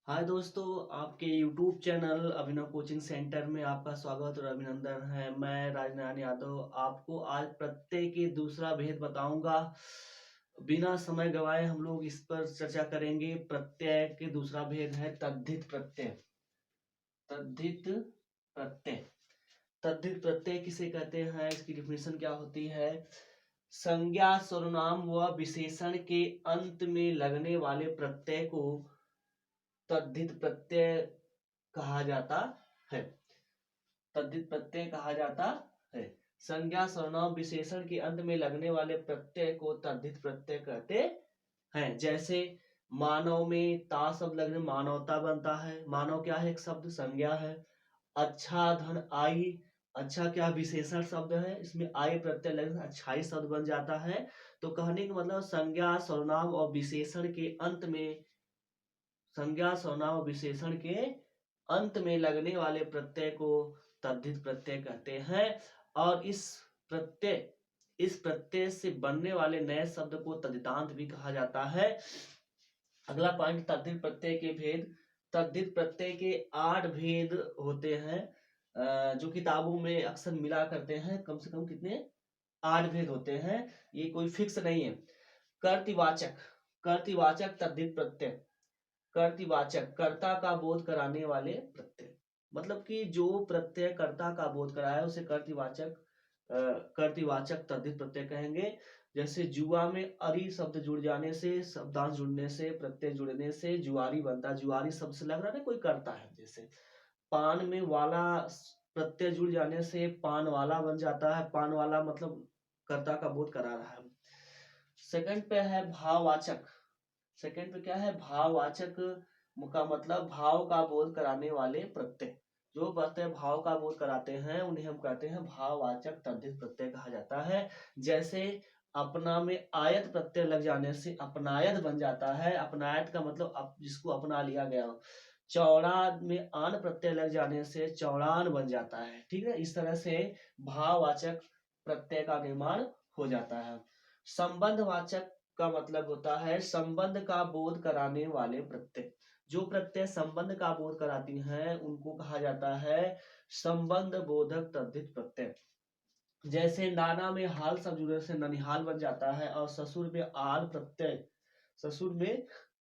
हाय दोस्तों, आपके YouTube channel अभिनव coaching centre में आपका स्वागत और अभिनंदन है। मैं राजनारायण यादव आपको आज प्रत्यय के दूसरा भेद बताऊंगा। बिना समय गवाए हम लोग इस पर चर्चा करेंगे। प्रत्यय के दूसरा भेद है तद्धित प्रत्यय। तद्धित प्रत्यय तद्धित प्रत्यय किसे कहते हैं, इसकी डिफिनेशन क्या होती है? संज्ञा, सर्वनाम व विशेषण के अंत में लगने वाले प्रत्यय को तद्धित प्रत्यय कहा जाता है। तद्धित प्रत्यय कहा जाता है। संज्ञा, सर्वनाम, विशेषण के अंत में लगने वाले प्रत्यय को तद्धित प्रत्यय कहते हैं। जैसे मानव में ता शब्द लगने मानवता बनता है। मानव क्या है? एक शब्द, संज्ञा है। अच्छा, धन, आई। अच्छा क्या विशेषण शब्द है, इसमें आई प्रत्यय लगने अच्छाई शब्द बन जाता है। तो कहने का मतलब संज्ञा, सर्वनाम और विशेषण के अंत में संज्ञा, सर्वनाम, विशेषण के अंत में लगने वाले प्रत्यय को तद्धित प्रत्यय कहते हैं। और इस प्रत्यय से बनने वाले नए शब्द को तद्धितांत भी कहा जाता है। अगला पॉइंट, तद्धित प्रत्यय के भेद। तद्धित प्रत्यय के 8 भेद होते हैं, जो किताबों में अक्सर मिला करते हैं। कम से कम कितने? 8 भेद होते हैं। ये कोई फिक्स नहीं है। कर्तृवाचक कर्तृवाचक तद्धित प्रत्यय। कर्तृवाचक, कर्ता का बोध कराने वाले प्रत्यय। मतलब कि जो प्रत्यय कर्ता का बोध कराए उसे कर्तृवाचक तद्धित प्रत्यय कहेंगे। जैसे जुआ में अरी शब्द जुड़ जाने से, शब्दांश जुड़ने से, प्रत्यय जुड़ने से जुआरी बनता है। जुआरी शब्द से लग रहा है ना कोई करता है। जैसे पान में वाला प्रत्यय जुड़ जाने से पान वाला बन जाता है। पान वाला मतलब कर्ता का बोध करा रहा है। सेकंड पे है भाववाचक। सेकंड पे क्या है? भाववाचक का मतलब भाव का बोध कराने वाले प्रत्यय। जो प्रत्यय भाव का बोध कराते हैं उन्हें हम कहते हैं भाववाचक तद्धित प्रत्यय कहा जाता है। जैसे अपना में आयत प्रत्यय लग जाने से अपनायत बन जाता है। अपनायत का मतलब जिसको अपना लिया गया हो। चौड़ा में आन प्रत्यय लग जाने से चौड़ान बन जाता है। ठीक है, इस तरह से भाववाचक प्रत्यय का निर्माण हो जाता है। संबंधवाचक का मतलब होता है संबंध का बोध कराने वाले प्रत्यय। जो प्रत्यय संबंध का बोध कराती हैं उनको कहा जाता है संबंध बोधक तद्धित प्रत्यय। जैसे नाना में हाल शब्द जुड़ने से ननिहाल बन जाता है। और ससुर में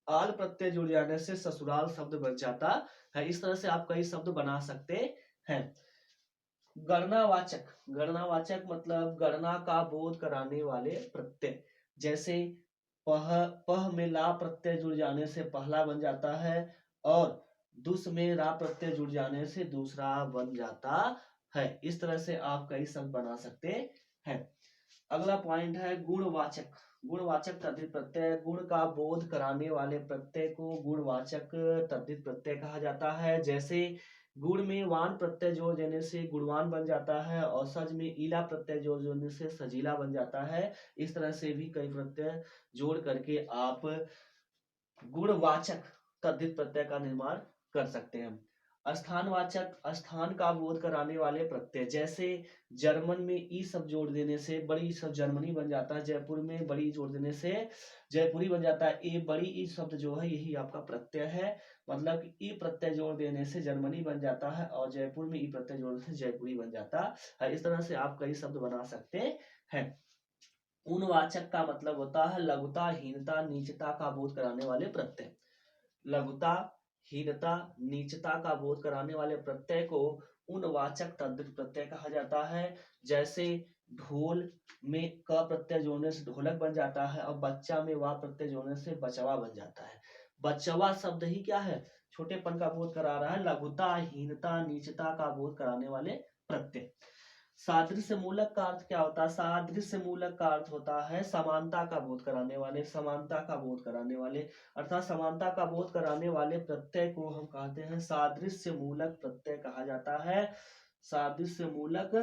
आल प्रत्यय जुड़ जाने से ससुराल शब्द बन जाता है। इस तरह से आप कई शब्द बना सकते हैं। गणनावाचक मतलब गणना का बोध कराने वाले प्रत्यय। जैसे पह में ला प्रत्यय जुड़ जाने से पहला बन जाता है। और दुस में रा प्रत्यय जुड़ जाने से दूसरा बन जाता है। इस तरह से आप कई शब्द बना सकते हैं। अगला पॉइंट है गुणवाचक। गुणवाचक तद्धित प्रत्यय। गुण का बोध कराने वाले प्रत्यय को गुणवाचक तद्धित प्रत्यय कहा जाता है। जैसे गुण में वान प्रत्यय जोड़ देने से गुणवान बन जाता है। और सज में ईला प्रत्यय जोड़ देने से सजीला बन जाता है। इस तरह से भी कई प्रत्यय जोड़ करके आप गुणवाचक तद्धित प्रत्यय का निर्माण कर सकते हैं। स्थानवाचक, स्थान का बोध कराने वाले प्रत्यय। जैसे जर्मन में ई शब्द जोड़ देने से बड़ी शब्द जर्मनी बन जाता है। जयपुर में बड़ी जोड़ देने से जयपुरी बन जाता है। ए बड़ी ई शब्द जो है यही आपका प्रत्यय है। मतलब कि ई प्रत्यय जोड़ देने से जर्मनी बन जाता है और जयपुर में ई प्रत्यय जोड़ने से जयपुरी बन जाता है। इस तरह से आप कई शब्द बना सकते हैं। उनवाचक का मतलब होता है लघुता, हीनता, नीचता का बोध कराने वाले प्रत्यय। लघुता, हीनता, नीचता का बोध कराने वाले प्रत्यय को उनवाचक तद्धित प्रत्यय कहा जाता है। जैसे ढोल में क प्रत्यय जोड़ने से ढोलक बन जाता है। और बच्चा में वा प्रत्यय जोड़ने से बचवा बन जाता है। बचवा शब्द ही क्या है? छोटेपन का बोध करा रहा है। लघुता, हीनता, नीचता का बोध कराने वाले प्रत्यय। सादृश्य मूलक का अर्थ क्या होता है? सादृश्य मूलक का अर्थ होता है समानता का बोध कराने वाले। समानता का बोध कराने वाले अर्थात समानता का बोध कराने वाले प्रत्यय को हम कहते हैं सादृश्य मूलक प्रत्यय कहा जाता है। सादृश्य मूलक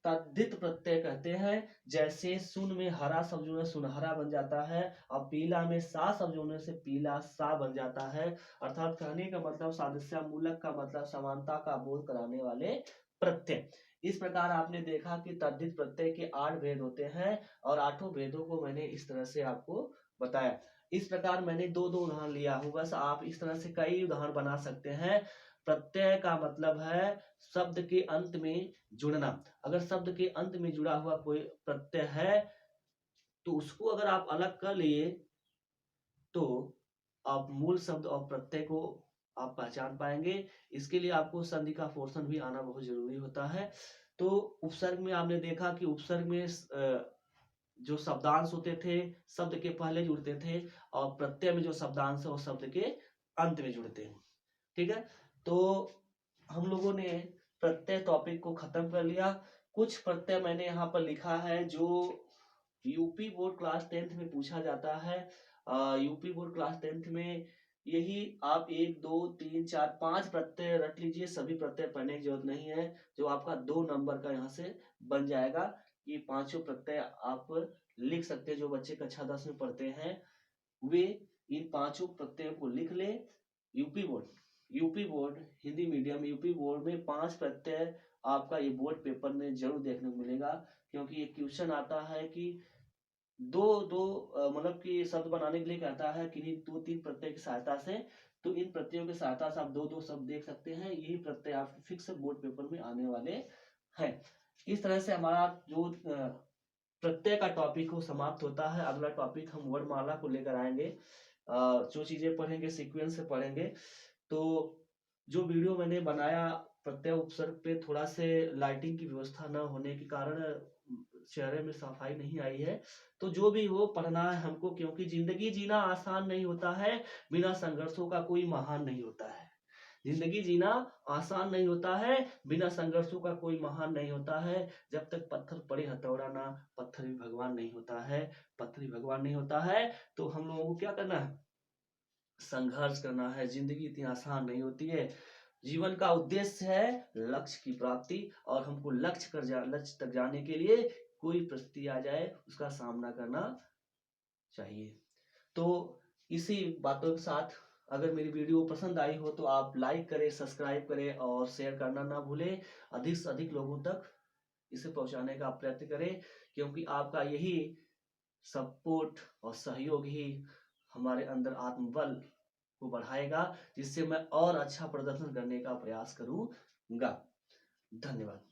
तद्धित प्रत्यय कहते हैं। जैसे सुन में हरा शब्द जोड़ने से सुनहरा बन जाता है। और पीला में सा शब्द जोड़ने से पीला सा बन जाता है। अर्थात कहने का मतलब सादृश्य मूलक का मतलब समानता का बोध कराने वाले प्रत्यय। इस प्रकार आपने देखा कि तद्धित प्रत्यय के 8 भेद होते हैं और 8 भेदों को मैंने इस तरह से आपको बताया। इस प्रकार मैंने 2-2 उदाहरण लिया हूँ, बस आप इस तरह से कई उदाहरण बना सकते हैं। प्रत्यय का मतलब है शब्द के अंत में जुड़ना। अगर शब्द के अंत में जुड़ा हुआ कोई प्रत्यय है तो उसको अगर आप अलग कर लिए तो आप मूल शब्द और प्रत्यय को आप पहचान पाएंगे। इसके लिए आपको संधि का पोर्शन भी आना बहुत जरूरी होता है। तो उपसर्ग में आपने देखा कि उपसर्ग में जो शब्दांश होते थे शब्द के पहले जुड़ते थे और प्रत्यय में जो शब्दांश है वो शब्द के अंत में जुड़ते हैं। ठीक है, तो हम लोगों ने प्रत्यय टॉपिक को खत्म कर लिया। कुछ प्रत्यय मैंने यहाँ पर लिखा है जो यूपी बोर्ड क्लास 10th में पूछा जाता है। यूपी बोर्ड क्लास 10th में यही आप 1 2 3 4 5 प्रत्यय रट लीजिए, सभी प्रत्यय पढ़ने की जरूरत नहीं है। जो आपका 2 नंबर का यहाँ से बन जाएगा, ये पांचों प्रत्यय आप लिख सकते हैं। जो बच्चे कक्षा 10 में पढ़ते हैं वे इन पांचों प्रत्ययों को लिख ले। UP board Hindi medium UP board में 5 प्रत्यय आपका ये बोर्ड पेपर में जरूर देखने को मिलेगा, क्योंकि ये क्वेश्चन आता है कि दो दो मतलब कि शब्द बनाने के लिए कहता है किन्हीं 2-3 प्रत्यय की सहायता से। तो इन प्रत्ययों की सहायता से आप 2-2 शब्द देख सकते हैं। यही प्रत्यय आपके फिक्स बोर्ड पेपर में आने वाले हैं। इस तरह से हमारा जो प्रत्यय का टॉपिक वो समाप्त होता है। अगला टॉपिक हम वर्णमाला को लेकर आएंगे। जो चीजें पढ़ेंगे सीक्वेंस से पढ़ेंगे। तो जो वीडियो मैंने बनाया प्रत्यय उपसर्ग पे, थोड़ा से लाइटिंग की व्यवस्था न होने के कारण चेहरे में सफाई नहीं आई है। तो जो भी हो पढ़ना है हमको, क्योंकि जिंदगी जीना आसान नहीं होता है, बिना संघर्षों का कोई महान नहीं होता है। जिंदगी जीना आसान नहीं होता है, बिना संघर्षों का कोई महान नहीं होता है। जब तक पत्थर पड़े हथौड़ा ना, पत्थर भी भगवान नहीं होता है। पत्थर भी भगवान नहीं होता है। तो हम लोगों को क्या करना है, संघर्ष करना है। जिंदगी इतनी आसान नहीं होती है। जीवन का उद्देश्य है लक्ष्य की प्राप्ति, और हमको लक्ष्य तक जाने के लिए कोई परिस्थिति आ जाए उसका सामना करना चाहिए। तो इसी बातों के साथ अगर मेरी वीडियो पसंद आई हो तो आप लाइक करें, सब्सक्राइब करें और शेयर करना ना भूलें। अधिक से अधिक लोगों तक इसे पहुंचाने का प्रयत्न करें, क्योंकि आपका यही सपोर्ट और सहयोग ही हमारे अंदर आत्मबल को बढ़ाएगा, जिससे मैं और अच्छा प्रदर्शन करने का प्रयास करूंगा। धन्यवाद।